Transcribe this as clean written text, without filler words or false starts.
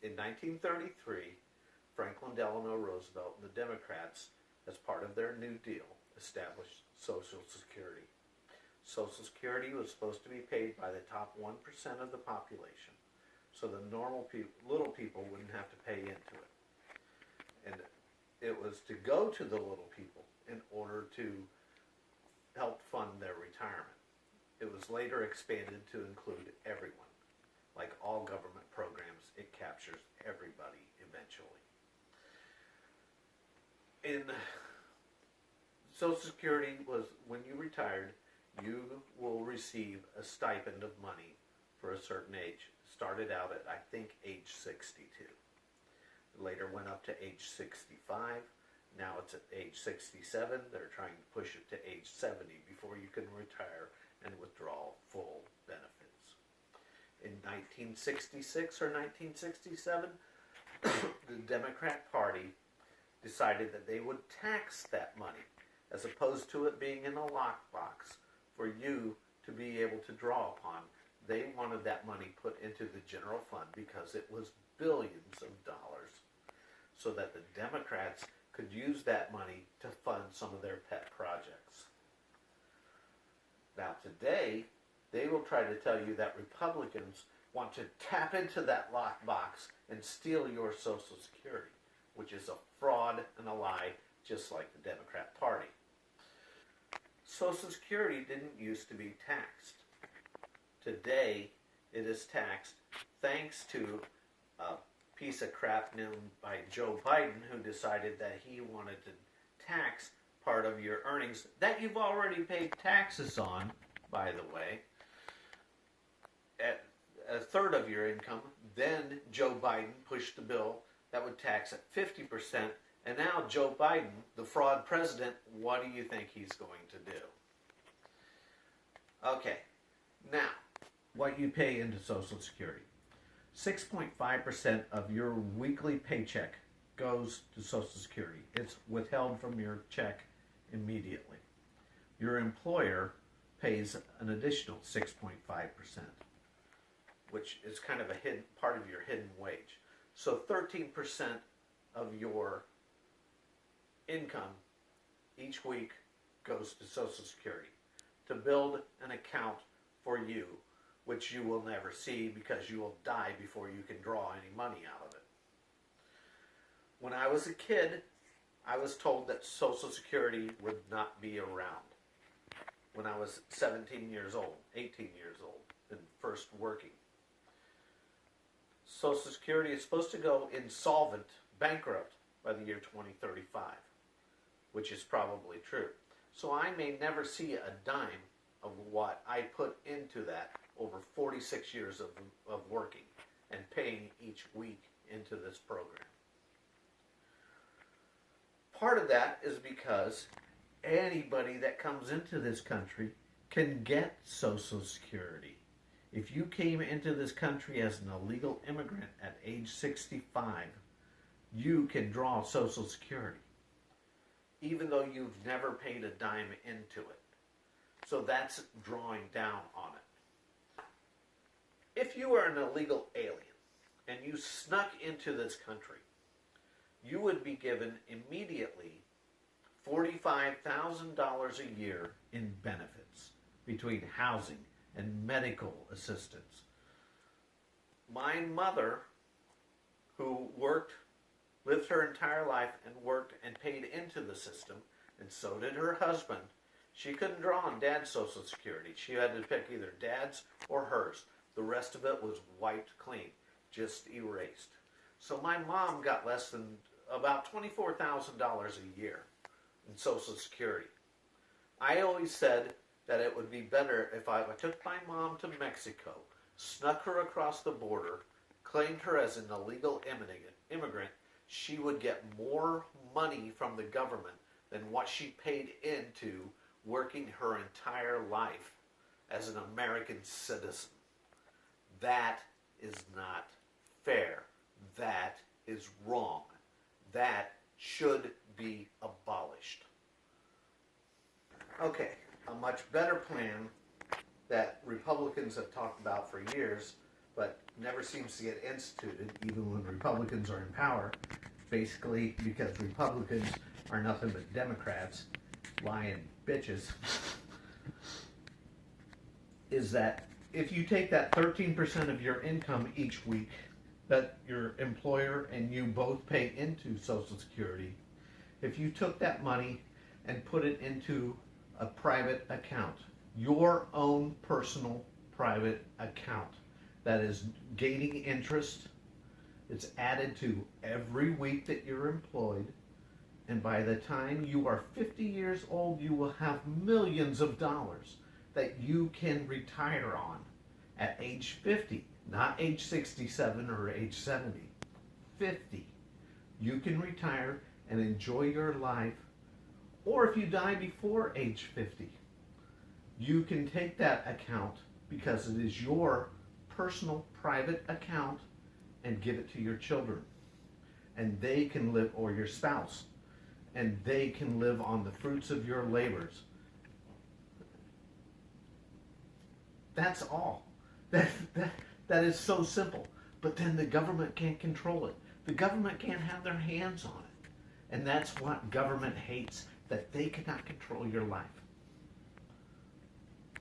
In 1933, Franklin Delano Roosevelt and the Democrats, as part of their New Deal, established Social Security. Social Security was supposed to be paid by the top 1% of the population, so the normal little people wouldn't have to pay into it. And it was to go to the little people in order to help fund their retirement. It was later expanded to include everyone. Like all government programs, it captures everybody eventually. In Social Security was when you retired, you will receive a stipend of money for a certain age. Started out at, I think, age 62. Later went up to age 65. Now it's at age 67. They're trying to push it to age 70 before you can retire and withdraw full benefits. In 1966 or 1967, the Democrat Party decided that they would tax that money as opposed to it being in a lockbox for you to be able to draw upon. They wanted that money put into the general fund because it was billions of dollars, so that the Democrats could use that money to fund some of their pet projects. Now today, they will try to tell you that Republicans want to tap into that lockbox and steal your Social Security, which is a fraud and a lie, just like the Democrat Party. Social Security didn't used to be taxed. Today, it is taxed thanks to a piece of crap known by Joe Biden, who decided that he wanted to tax part of your earnings that you've already paid taxes on, by the way, at a third of your income. Then Joe Biden pushed the bill that would tax at 50%, and now Joe Biden, the fraud president, what do you think he's going to do? Okay, now, what you pay into Social Security. 6.5% of your weekly paycheck goes to Social Security. It's withheld from your check immediately. Your employer pays an additional 6.5%, which is kind of a hidden part of your hidden wage. So 13% of your income each week goes to Social Security to build an account for you, which you will never see because you will die before you can draw any money out of it. When I was a kid, I was told that Social Security would not be around. When I was 17 years old, 18 years old, and first working. Social Security is supposed to go insolvent, bankrupt, by the year 2035, which is probably true. So I may never see a dime of what I put into that over 46 years of working and paying each week into this program. Part of that is because anybody that comes into this country can get Social Security. If you came into this country as an illegal immigrant at age 65, you can draw Social Security, even though you've never paid a dime into it. So that's drawing down on it. If you are an illegal alien and you snuck into this country, you would be given immediately $45,000 a year in benefits between housing and medical assistance. My mother, who lived her entire life and worked and paid into the system, and so did her husband, she couldn't draw on Dad's Social Security. She had to pick either Dad's or hers. The rest of it was wiped clean, just erased. So my mom got less than about $24,000 a year in Social Security. I always said that it would be better if I took my mom to Mexico, snuck her across the border, claimed her as an illegal immigrant, she would get more money from the government than what she paid into working her entire life as an American citizen. That is not fair. That is wrong. That should be abolished. Okay, a much better plan that Republicans have talked about for years, but never seems to get instituted, even when Republicans Republicans are in power, basically because Republicans are nothing but Democrats, lying bitches, is that if you take that 13% of your income each week that your employer and you both pay into Social Security, if you took that money and put it into a private account, your own personal private account that is gaining interest, it's added to every week that you're employed, and by the time you are 50 years old, you will have millions of dollars that you can retire on at age 50, not age 67 or age 70. 50. You can retire and enjoy your life. Or if you die before age 50, you can take that account because it is your personal private account and give it to your children. And they can live, or your spouse, and they can live on the fruits of your labors. That's all. That is so simple. But then the government can't control it. The government can't have their hands on it. And that's what government hates, that they cannot control your life.